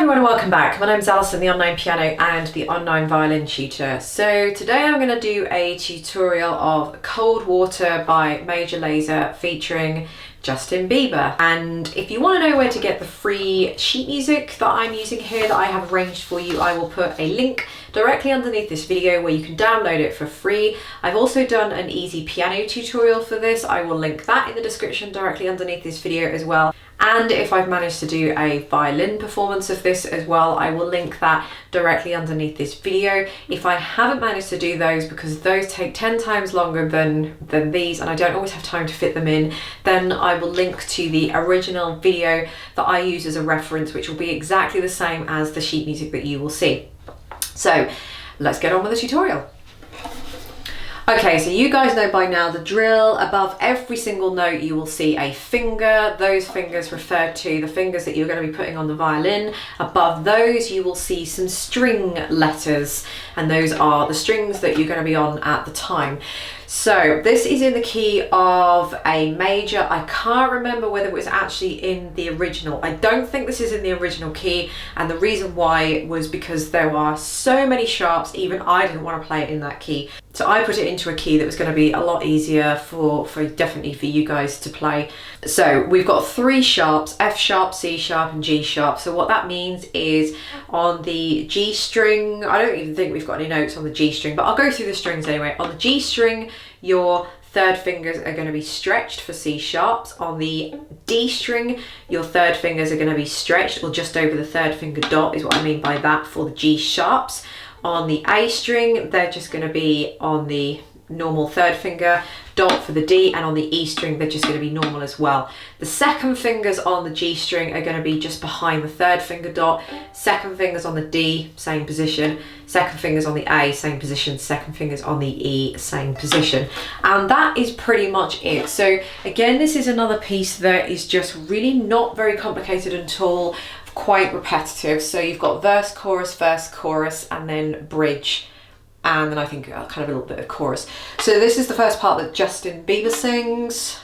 everyone and welcome back. My name's Alison, the online piano and the online violin tutor. So today I'm going to do a tutorial of Cold Water by Major Lazer featuring Justin Bieber. And if you want to know where to get the free sheet music that I'm using here that I have arranged for you, I will put a link directly underneath this video where you can download it for free. I've also done an easy piano tutorial for this. I will link that in the description directly underneath this video as well. And if I've managed to do a violin performance of this as well, I will link that directly underneath this video. If I haven't managed to do those, because those take 10 times longer than these and I don't always have time to fit them in, then I will link to the original video that I use as a reference, which will be exactly the same as the sheet music that you will see. So let's get on with the tutorial. Okay, so you guys know by now the drill. Above every single note you will see a finger. Those fingers refer to the fingers that you're going to be putting on the violin. Above those you will see some string letters, and those are the strings that you're going to be on at the time. So this is in the key of a major. I can't remember whether it was actually in the original. I don't think this is in the original key, and the reason why was because there are so many sharps, even I didn't want to play it in that key. So I put it into a key that was going to be a lot easier for definitely for you guys to play. So we've got three sharps, F sharp, C sharp and G sharp. So what that means is on the G string, I don't even think we've got any notes on the G string, but I'll go through the strings anyway. On the G string, your third fingers are going to be stretched for C sharps. On the D string, your third fingers are going to be stretched, or just over the third finger dot is what I mean by that for the G sharps. On the A string, they're just going to be on the normal third finger dot for the D, and on the E string they're just going to be normal as well. The second fingers on the G string are going to be just behind the third finger dot, second fingers on the D, same position, second fingers on the A, same position, second fingers on the E, same position. And that is pretty much it. So again, this is another piece that is just really not very complicated at all, quite repetitive. So you've got verse, chorus, and then bridge, and then I think kind of a little bit of chorus. So this is the first part that Justin Bieber sings.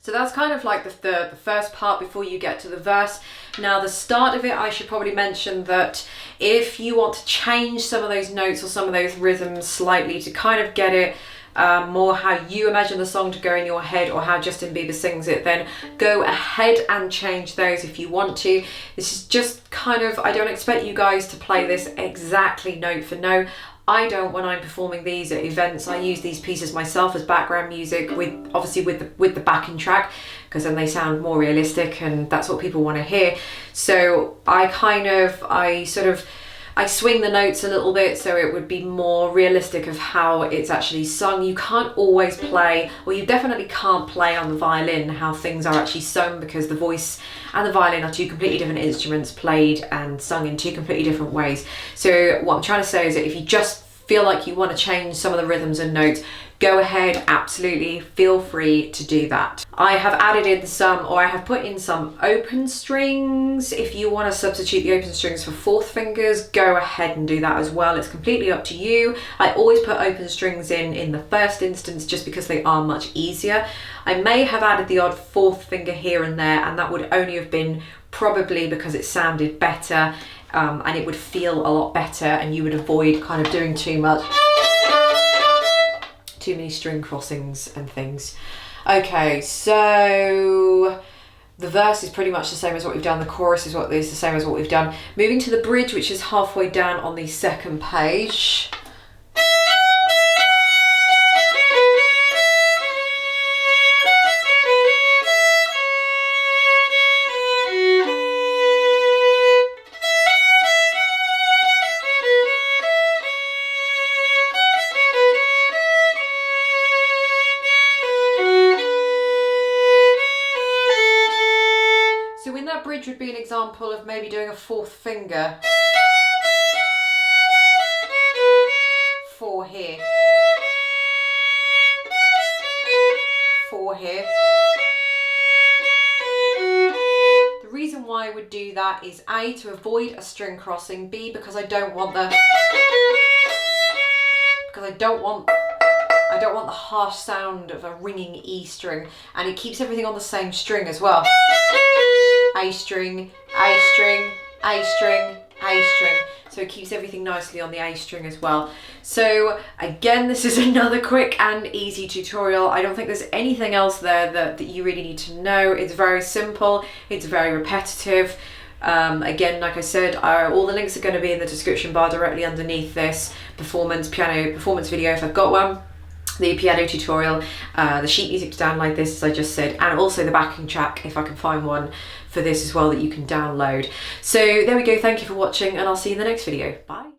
So that's kind of like the first part before you get to the verse. Now the start of it, I should probably mention that if you want to change some of those notes or some of those rhythms slightly to kind of get it more how you imagine the song to go in your head, or how Justin Bieber sings it, then go ahead and change those if you want to. This is just kind of, I don't expect you guys to play this exactly note for note. I don't when I'm performing these at events. I use these pieces myself as background music, with obviously with the backing track, because then they sound more realistic and that's what people want to hear. So I swing the notes a little bit so it would be more realistic of how it's actually sung. You can't always play, or you definitely can't play on the violin how things are actually sung, because the voice and the violin are two completely different instruments, played and sung in two completely different ways. So what I'm trying to say is that if you just feel like you want to change some of the rhythms and notes, go ahead, absolutely feel free to do that. I have added in some, or I have put in some open strings. If you want to substitute the open strings for fourth fingers, go ahead and do that as well. It's completely up to you. I always put open strings in the first instance just because they are much easier. I may have added the odd fourth finger here and there, and that would only have been probably because it sounded better, and it would feel a lot better, and you would avoid kind of doing too many string crossings and things. Okay, so the verse is pretty much the same as what we've done. The chorus is the same as what we've done. Moving to the bridge, which is halfway down on the second page. example of maybe doing a fourth finger. 4 here. 4 here. The reason why I would do that is A, to avoid a string crossing, B, because I don't want the harsh sound of a ringing E string, and it keeps everything on the same string as well. A string, A string, A string, A string. So it keeps everything nicely on the A string as well. So again, this is another quick and easy tutorial. I don't think there's anything else there that you really need to know. It's very simple, it's very repetitive. Again, like I said, all the links are going to be in the description bar directly underneath this piano performance video if I've got one, the piano tutorial, the sheet music to download this, as I just said, and also the backing track if I can find one for this as well that you can download. So there we go, thank you for watching, and I'll see you in the next video. Bye.